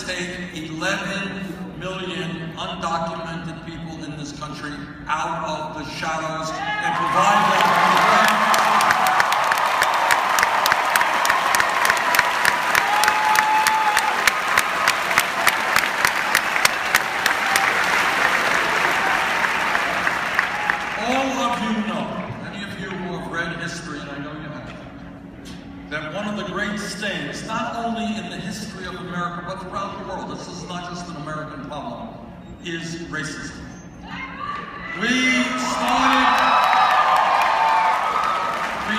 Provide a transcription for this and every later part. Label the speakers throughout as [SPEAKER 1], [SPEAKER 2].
[SPEAKER 1] take 11 million undocumented people in this country out of the shadows and provide them with all of you know, many of you who have read history, and I know you have, that one of the great stains, not only in the history of America, but throughout the world, this is not just an American problem, is racism. We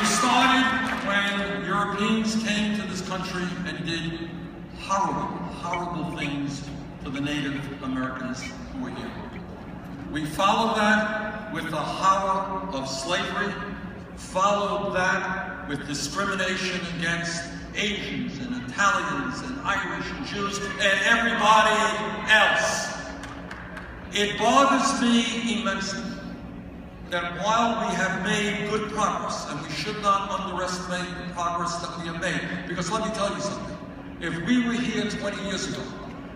[SPEAKER 1] started when Europeans came to this country and did horrible, horrible things to the Native Americans who were here. We followed that with the horror of slavery, followed that with discrimination against Asians and Italians and Irish and Jews and everybody else. It bothers me immensely that while we have made good progress, and we should not underestimate the progress that we have made, because let me tell you something, if we were here 20 years ago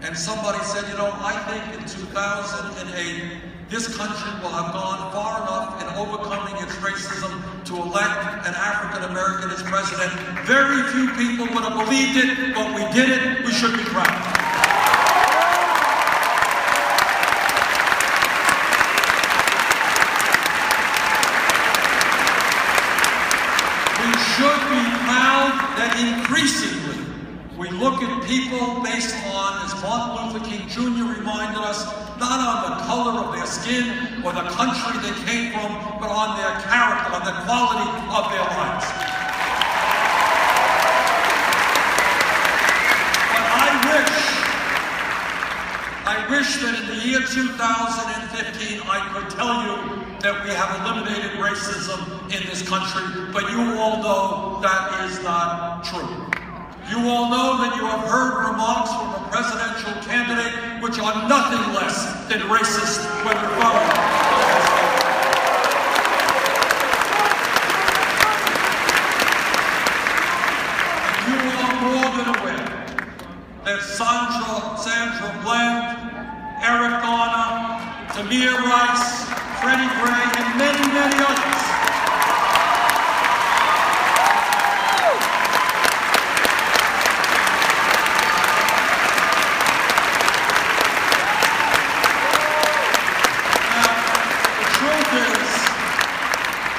[SPEAKER 1] and somebody said, you know, I think in 2008, this country will have gone far enough in overcoming its racism to elect an African American as president, very few people would have believed it, but we did it. We should be proud. We should be proud that increasingly we look at people based on, as Martin Luther King Jr. reminded us, not on the color of their skin or the country they came from, but on their character, on the quality of their lives. But I wish that in the year 2015 I could tell you that we have eliminated racism in this country, but you all know that is not true. You all know that you have heard remarks from a presidential candidate which are nothing less than racist when referring to and you are more than aware that Sandra Bland, Eric Garner, Tamir Rice, Freddie Gray, and many, many others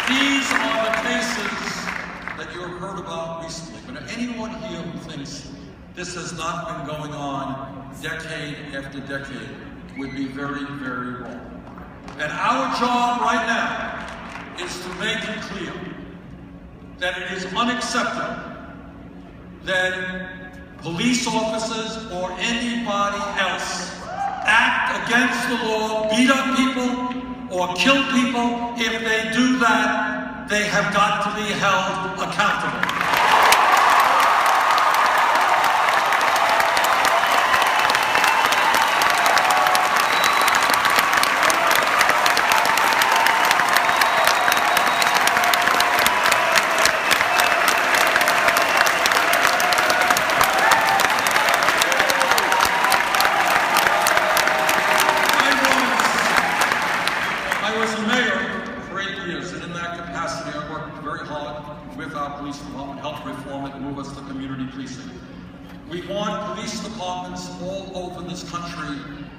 [SPEAKER 1] these are the cases that you have heard about recently. But anyone here who thinks this has not been going on decade after decade would be very, very wrong. And our job right now is to make it clear that it is unacceptable that police officers or anybody else act against the law, beat up people, or kill people. If they do that, they have got to be held accountable. I was a mayor for 8 years, and in that capacity, I worked very hard with our police department, helped reform it, and move us to community policing. We want police departments all over this country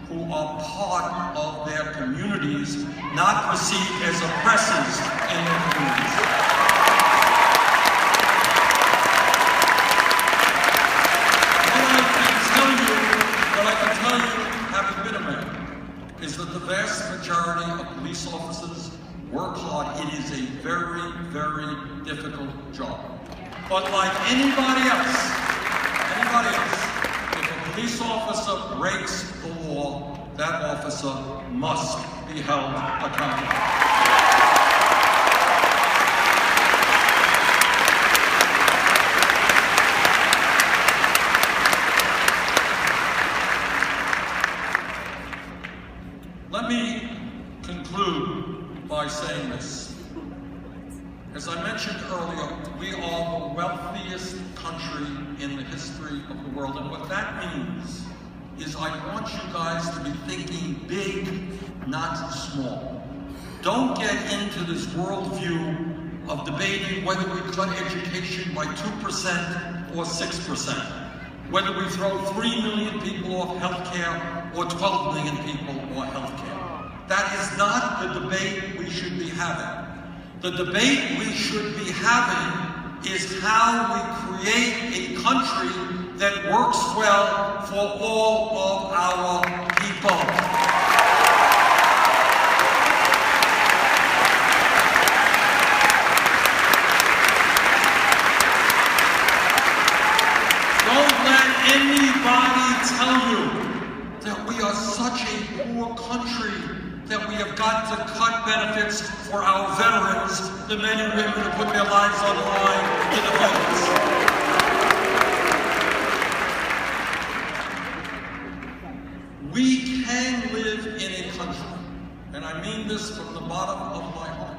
[SPEAKER 1] who are part of their communities, not perceived as oppressors in their communities. What I can tell you, having been a mayor, is that the vast majority of police officers work hard. It is a very, very difficult job. But like anybody else, if a police officer breaks the law, that officer must be held accountable. Let me conclude by saying this. As I mentioned earlier, we are the wealthiest country in the history of the world, and what that means is I want you guys to be thinking big, not small. Don't get into this worldview of debating whether we cut education by 2% or 6%, whether we throw 3 million people off health care or 12 million people off health care. That is not the debate we should be having. The debate we should be having is how we create a country that works well for all of our people. Don't let anybody tell you that we are such a poor country that we have got to cut benefits for our veterans, the men and women who put their lives on the line in the fields. We can live in a country, and I mean this from the bottom of my heart,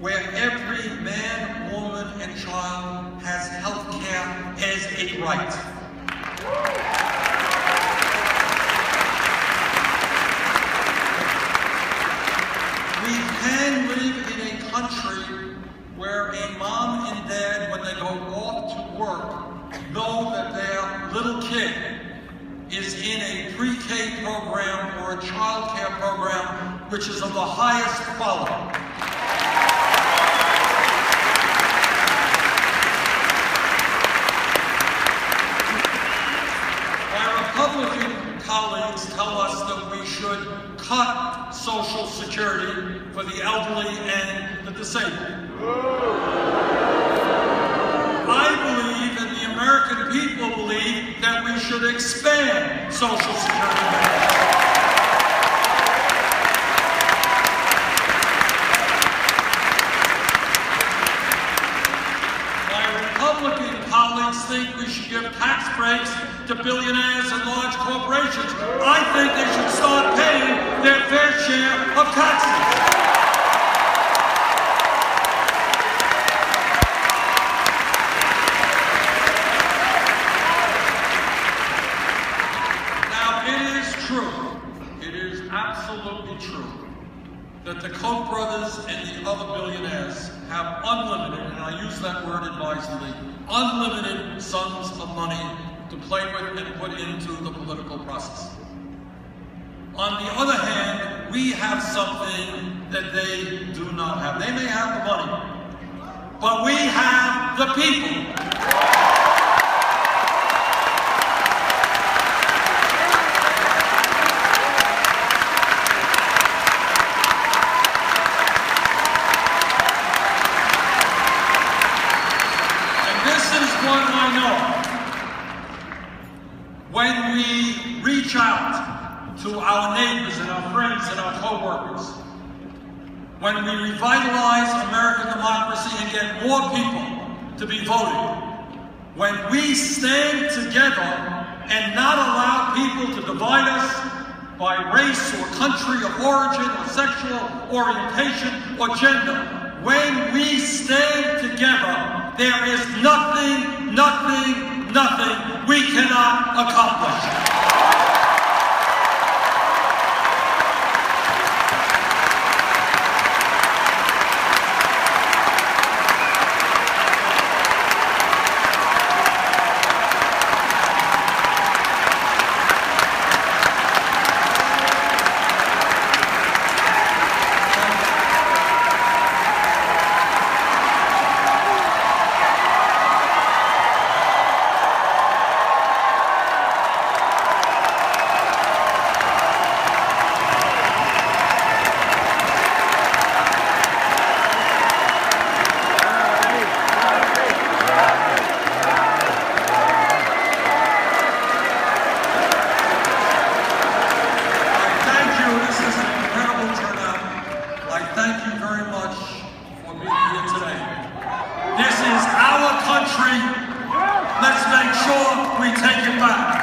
[SPEAKER 1] where every man, woman, and child has health care as a right. We can live in a country where a mom and dad, when they go off to work, know that their little kid is in a pre-K program or a child care program which is of the highest quality. My Republican colleagues tell us that we should cut Social Security for the elderly and the disabled. I believe, and the American people believe, that we should expand Social Security benefits. My Republican colleagues think we should give tax breaks to billionaires and large corporations. I think they should start paying their fair share of taxes. Absolutely true that the Koch brothers and the other billionaires have unlimited, and I use that word advisedly, unlimited sums of money to play with and put into the political process. On the other hand, we have something that they do not have. They may have the money, but we have the people. When we reach out to our neighbors and our friends and our co-workers, when we revitalize American democracy and get more people to be voting, when we stand together and not allow people to divide us by race or country or origin or sexual orientation or gender, when we stand together, there is nothing we cannot accomplish. This is our country. Let's make sure we take it back.